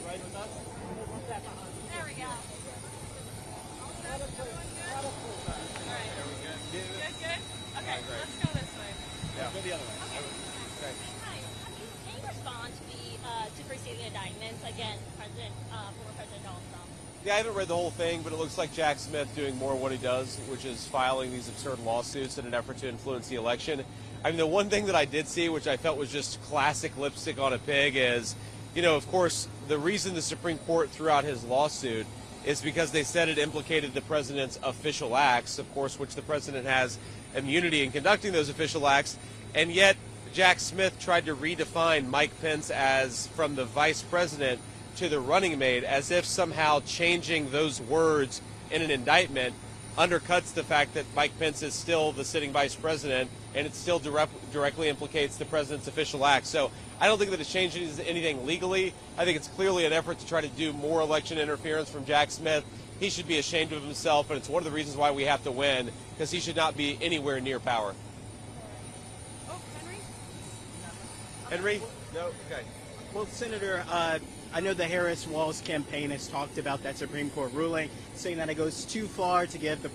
right with us? There we go. All right. Good. Okay, let's go this way. Yeah. Go the other way. Okay. Hi. Can you respond to the superseding indictments against former President Donald Trump? Yeah, I haven't read the whole thing, but it looks like Jack Smith doing more of what he does, which is filing these absurd lawsuits in an effort to influence the election. I mean, the one thing that I did see, which I felt was just classic lipstick on a pig, is, of course, the reason the Supreme Court threw out his lawsuit is because they said it implicated the president's official acts, of course, which the president has immunity in conducting those official acts. And yet, Jack Smith tried to redefine Mike Pence as from the vice president to the running mate, as if somehow changing those words in an indictment undercuts the fact that Mike Pence is still the sitting vice president and it still directly implicates the president's official acts. So I don't think that it changes anything legally. I think it's clearly an effort to try to do more election interference from Jack Smith. He should be ashamed of himself, and it's one of the reasons why we have to win, because he should not be anywhere near power. Oh, Henry? Henry? No? Okay. Well, Senator, I know the Harris-Walz campaign has talked about that Supreme Court ruling, saying that it goes too far to give the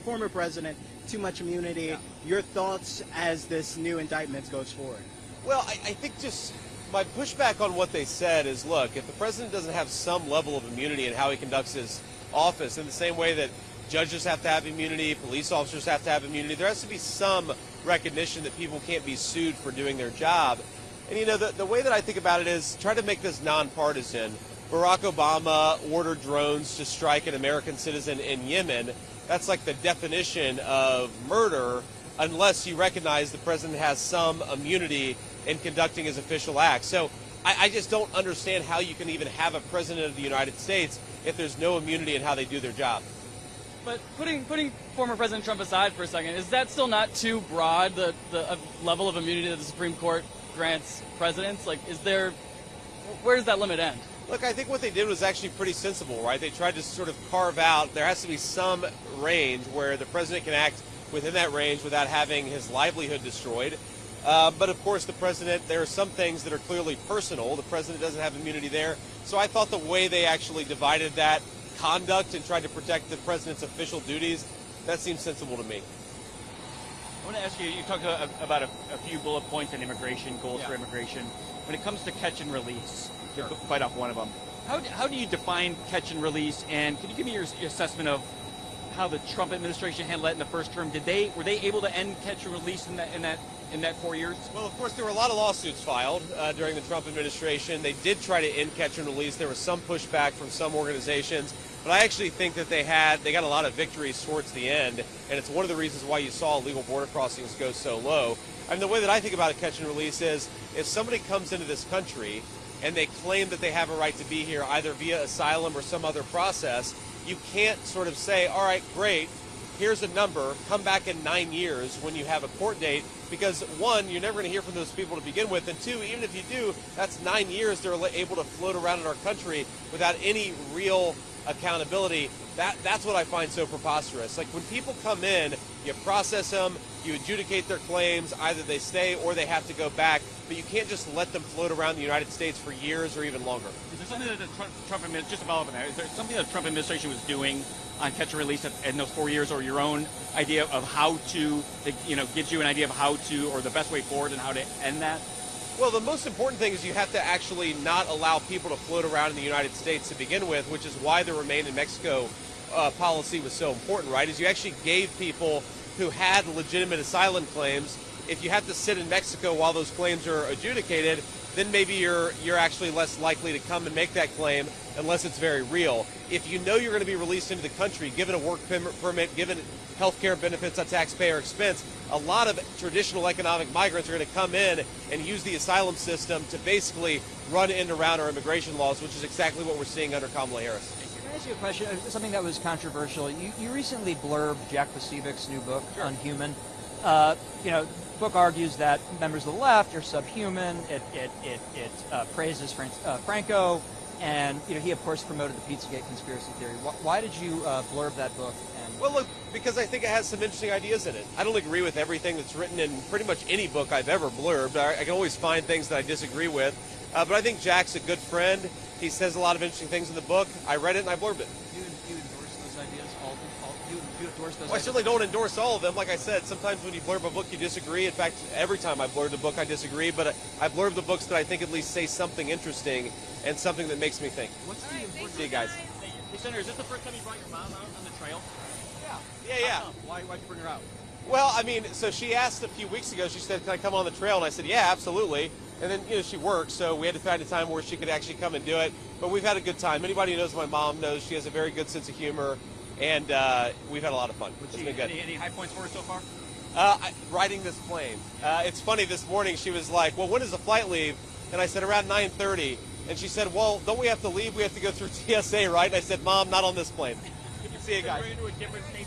former president, too much immunity. Yeah. Your thoughts as this new indictment goes forward? Well, I think just my pushback on what they said is, look, if the president doesn't have some level of immunity in how he conducts his office, in the same way that judges have to have immunity, police officers have to have immunity, there has to be some recognition that people can't be sued for doing their job. And, the way that I think about it is try to make this nonpartisan. Barack Obama ordered drones to strike an American citizen in Yemen. That's like the definition of murder, unless you recognize the president has some immunity in conducting his official acts. So I just don't understand how you can even have a president of the United States if there's no immunity in how they do their job. But putting former President Trump aside for a second, is that still not too broad, the level of immunity that the Supreme Court grants presidents? Where does that limit end? Look, I think what they did was actually pretty sensible, right? They tried to sort of carve out, there has to be some range where the president can act within that range without having his livelihood destroyed. But of course, the president, there are some things that are clearly personal. The president doesn't have immunity there. So I thought the way they actually divided that conduct and tried to protect the president's official duties, that seems sensible to me. I want to ask you talked about a few bullet points on immigration, goals for immigration. When it comes to catch and release, to bite off one of them, how do you define catch and release? And can you give me your assessment of how the Trump administration handled that in the first term? Were they able to end catch and release in that 4 years? Well, of course, there were a lot of lawsuits filed during the Trump administration. They did try to end catch and release. There was some pushback from some organizations. But I actually think that they got a lot of victories towards the end, and it's one of the reasons why you saw illegal border crossings go so low. I mean, the way that I think about a catch and release is if somebody comes into this country and they claim that they have a right to be here either via asylum or some other process, you can't sort of say, all right, great, here's a number, come back in 9 years when you have a court date, because one, you're never going to hear from those people to begin with, and two, even if you do, that's 9 years they're able to float around in our country without any real accountability. That's what I find so preposterous. Like, when people come in, you process them, you adjudicate their claims, either they stay or they have to go back, but you can't just let them float around the United States for years or even longer. Is there something that the Trump administration, just to follow up on that, is there something that the Trump administration was doing on catch and release in those 4 years, or your own idea of how to, gives you an idea of how to, or the best way forward and how to end that? Well, the most important thing is you have to actually not allow people to float around in the United States to begin with, which is why the Remain in Mexico policy was so important, right? Is you actually gave people who had legitimate asylum claims, if you have to sit in Mexico while those claims are adjudicated, then maybe you're actually less likely to come and make that claim unless it's very real. If you know you're going to be released into the country, given a work permit, given health care benefits at taxpayer expense, a lot of traditional economic migrants are going to come in and use the asylum system to basically run in and around our immigration laws, which is exactly what we're seeing under Kamala Harris. Can I ask you a question? Something that was controversial. You recently blurbed Jack Pasivic's new book on Human. The book argues that members of the left are subhuman. It praises Franco, and he of course promoted the Pizzagate conspiracy theory. Why did you blurb that book? Well, look, because I think it has some interesting ideas in it. I don't agree with everything that's written in pretty much any book I've ever blurbed. I can always find things that I disagree with. But I think Jack's a good friend. He says a lot of interesting things in the book. I read it and I blurbed it. Do you endorse those ideas? Do you endorse those Well, I ideas? certainly don't endorse all of them. Like I said, sometimes when you blurb a book, you disagree. In fact, every time I blurb a book, I disagree. But I blurb the books that I think at least say something interesting and something that makes me think. What's the important? See you guys. Hey, Senator, is this the first time you brought your mom out on the trail? Yeah. Why'd you bring her out? Well, I mean, so she asked a few weeks ago, she said, can I come on the trail? And I said, yeah, absolutely. And then, she works, so we had to find a time where she could actually come and do it. But we've had a good time. Anybody who knows my mom knows she has a very good sense of humor, and we've had a lot of fun. It's been good. Any high points for her so far? Riding this plane. It's funny, this morning she was like, well, when does the flight leave? And I said, around 9:30. And she said, well, don't we have to leave? We have to go through TSA, right? And I said, Mom, not on this plane. See you guys. We're into a different state